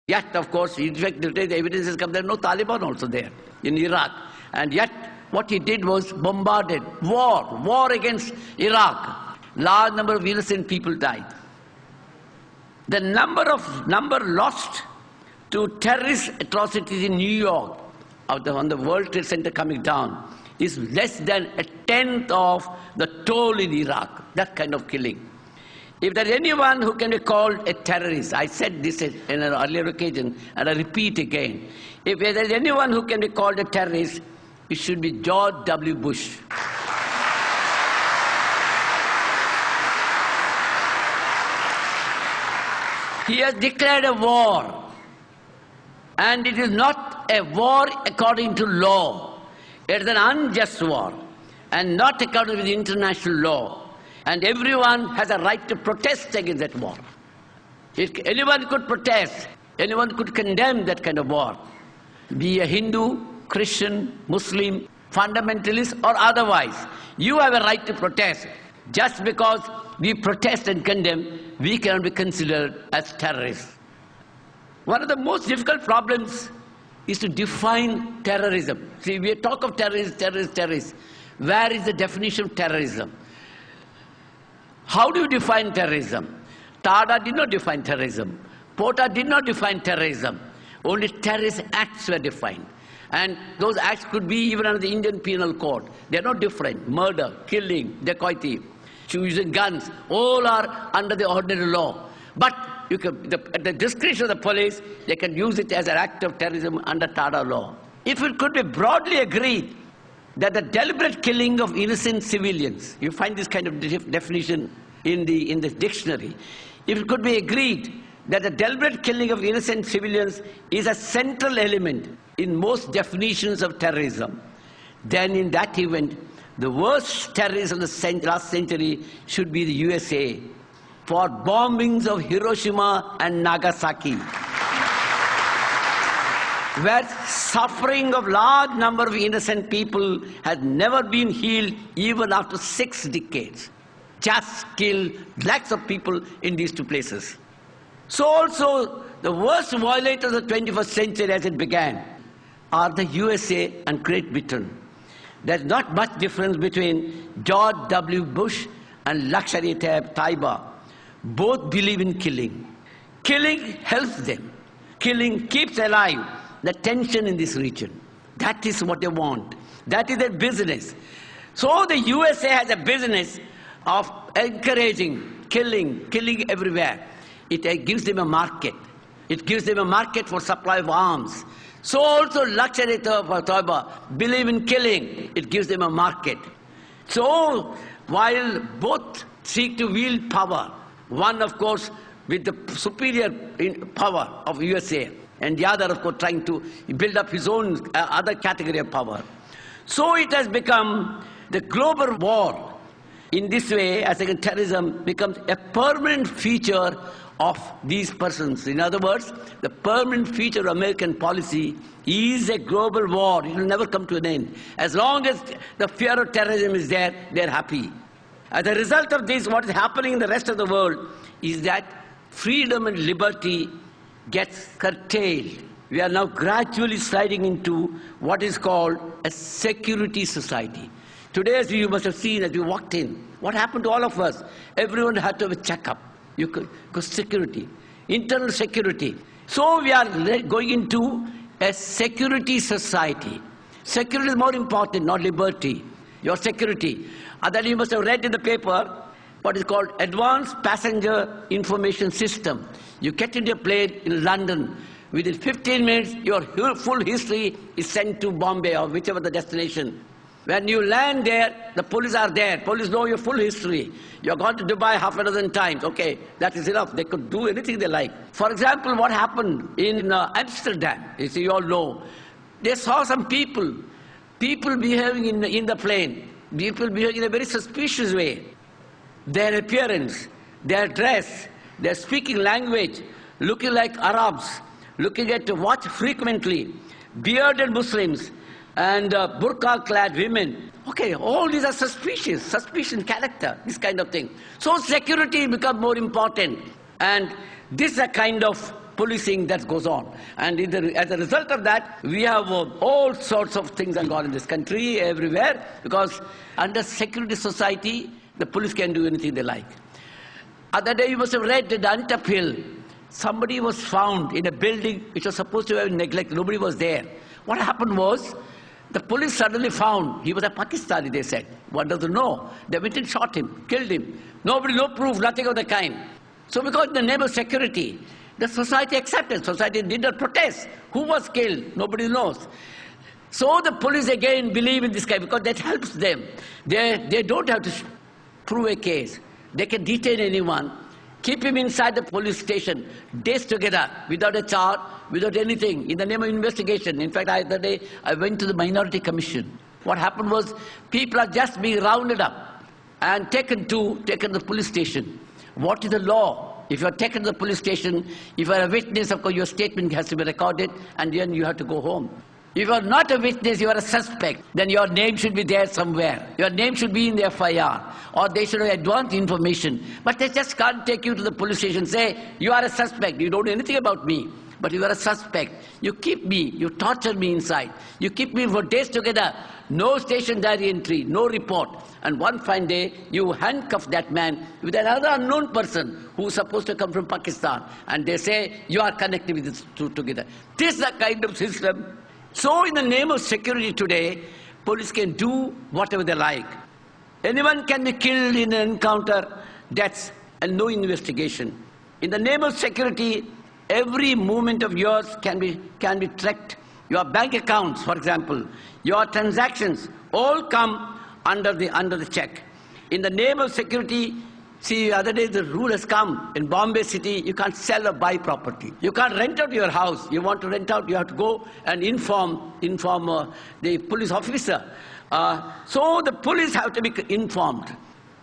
Yet, of course, in fact, the evidences come, there are no Taliban also there in Iraq. And yet, what he did was bombarded, war against Iraq. Large number of innocent people died. The number lost to terrorist atrocities in New York, on the World Trade Center coming down, is less than a tenth of the toll in Iraq. That kind of killing. If there is anyone who can be called a terrorist, I said this in an earlier occasion, and I repeat again. If there is anyone who can be called a terrorist, it should be George W. Bush. He has declared a war, and it is not a war according to law. It is an unjust war, and not according to the international law. And everyone has a right to protest against that war. If anyone could protest, anyone could condemn that kind of war. Be a Hindu, Christian, Muslim, fundamentalist or otherwise. You have a right to protest. Just because we protest and condemn, we cannot be considered as terrorists. One of the most difficult problems is to define terrorism. See, we talk of terrorists. Where is the definition of terrorism? How do you define terrorism? Tada did not define terrorism. Porta did not define terrorism. Only terrorist acts were defined. And those acts could be even under the Indian Penal Code. They are not different. Murder, killing, dacoity, using guns, all are under the ordinary law. But at the discretion of the police, they can use it as an act of terrorism under Tada law. If it could be broadly agreed that the deliberate killing of innocent civilians, you find this kind of definition in the dictionary, if it could be agreed that the deliberate killing of innocent civilians is a central element in most definitions of terrorism, then in that event, the worst terrorists of the last century should be the USA for bombings of Hiroshima and Nagasaki, where suffering of large number of innocent people has never been healed even after 6 decades. Just killed lakhs of people in these two places. So also, the worst violators of the 21st century as it began are the USA and Great Britain. There's not much difference between George W. Bush and Lashkar-e-Taiba. Both believe in killing. Killing helps them. Killing keeps alive the tension in this region. That is what they want. That is their business. So the USA has a business of encouraging killing everywhere. It gives them a market. It gives them a market for supply of arms. So also Lashkar-e-Taiba believe in killing. It gives them a market. So while both seek to wield power, one of course with the superior power of USA, and the other of course trying to build up his own other category of power. So it has become the global war. In this way, as against terrorism becomes a permanent feature of these persons. In other words, the permanent feature of American policy is a global war. It will never come to an end. As long as the fear of terrorism is there, they're happy. As a result of this, what is happening in the rest of the world is that freedom and liberty gets curtailed. We are now gradually sliding into what is called a security society. Today, as you must have seen as you walked in, what happened to all of us? Everyone had to have a checkup. Because security, internal security. So we are going into a security society. Security is more important, not liberty. Your security. And then you must have read in the paper what is called Advanced Passenger Information System. You get into a plane in London. Within 15 minutes, your full history is sent to Bombay or whichever the destination. When you land there, the police are there. Police know your full history. You're gone to Dubai half a dozen times. Okay, that is enough. They could do anything they like. For example, what happened in Amsterdam, you all know. They saw some people behaving in the plane. People behaving in a very suspicious way. Their appearance, their dress, their speaking language, looking like Arabs, looking at watch frequently, bearded Muslims, and burqa-clad women. Okay, all these are suspicious character, this kind of thing. So security becomes more important. And this is a kind of policing that goes on. And as a result of that, we have all sorts of things going on in this country, everywhere, because under security society, the police can do anything they like. Other day you must have read that Antap Hill, somebody was found in a building which was supposed to have been neglected. Nobody was there. What happened was, the police suddenly found he was a Pakistani, they said. One doesn't know. They went and shot him, killed him. Nobody, no proof, nothing of the kind. So because in the name of security, the society accepted. Society did not protest. Who was killed? Nobody knows. So the police again believe in this guy because that helps them. They don't have to prove a case. They can detain anyone, keep him inside the police station, days together, without a charge, without anything, in the name of investigation. In fact, the other day, I went to the Minority Commission. What happened was, people are just being rounded up and taken to the police station. What is the law? If you are taken to the police station, if you are a witness, of course, your statement has to be recorded, and then you have to go home. If you are not a witness, you are a suspect, then your name should be there somewhere. Your name should be in the FIR, or they should have advanced information. But they just can't take you to the police station and say, you are a suspect, you don't know anything about me, but you are a suspect. You keep me, you torture me inside. You keep me for days together. No station diary entry, no report. And one fine day, you handcuff that man with another unknown person who is supposed to come from Pakistan. And they say, you are connected with this two together. This is the kind of system. So in the name of security today, police can do whatever they like. Anyone can be killed in an encounter, deaths, and no investigation. In the name of security, every movement of yours can be tracked. Your bank accounts, for example, your transactions, all come under the check. In the name of security, see, the other day the rule has come. In Bombay city, you can't sell or buy property. You can't rent out your house. You want to rent out, you have to go and inform the police officer. So the police have to be informed.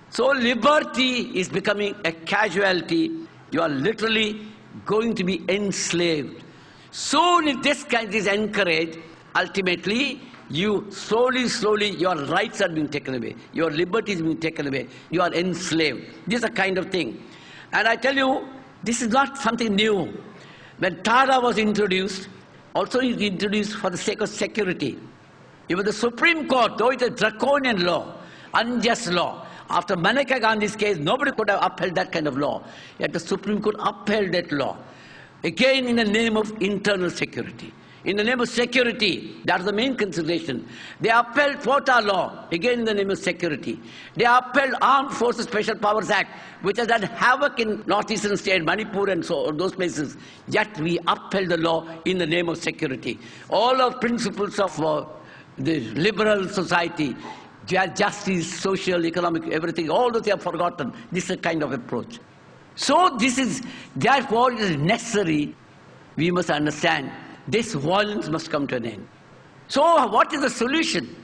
So liberty is becoming a casualty. You are literally going to be enslaved. Soon if this kind is encouraged, ultimately, you slowly, your rights are being taken away. Your liberty is being taken away. You are enslaved. This is a kind of thing. And I tell you, this is not something new. When TADA was introduced, also it was introduced for the sake of security. Even the Supreme Court, though it's a draconian law, unjust law, after Maneka Gandhi's case, nobody could have upheld that kind of law. Yet the Supreme Court upheld that law. Again, in the name of internal security. In the name of security, that's the main consideration. They upheld quota law, again in the name of security. They upheld Armed Forces Special Powers Act, which has done havoc in northeastern states, Manipur and so on, those places. Yet we upheld the law in the name of security. All of principles of the liberal society, justice, social, economic, everything, all those they have forgotten. This is a kind of approach. So therefore it is necessary, we must understand, this violence must come to an end. So what is the solution?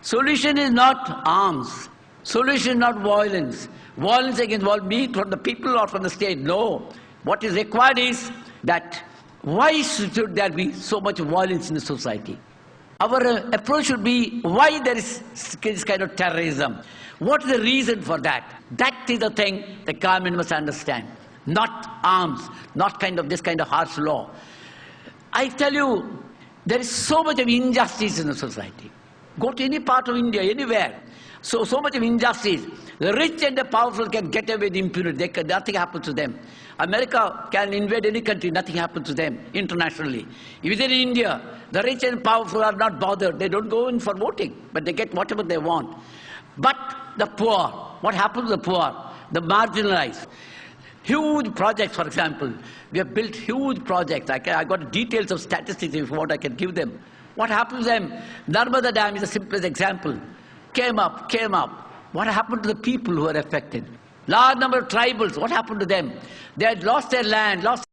Solution is not arms. Solution is not violence. Violence against me from the people or from the state. No. What is required is that why should there be so much violence in the society? Our approach should be why there is this kind of terrorism. What is the reason for that? That is the thing the government must understand. Not arms, not this kind of harsh law. I tell you, there is so much of injustice in the society. Go to any part of India, anywhere. So much of injustice. The rich and the powerful can get away with impunity. Nothing happens to them. America can invade any country, nothing happens to them internationally. Within India, the rich and powerful are not bothered. They don't go in for voting, but they get whatever they want. But the poor, what happens to the poor? The marginalized. Huge projects, for example. We have built huge projects. I got details of statistics if you want, I can give them. What happens to them? Narmada Dam is the simplest example. Came up. What happened to the people who were affected? Large number of tribals, what happened to them? They had lost their land, lost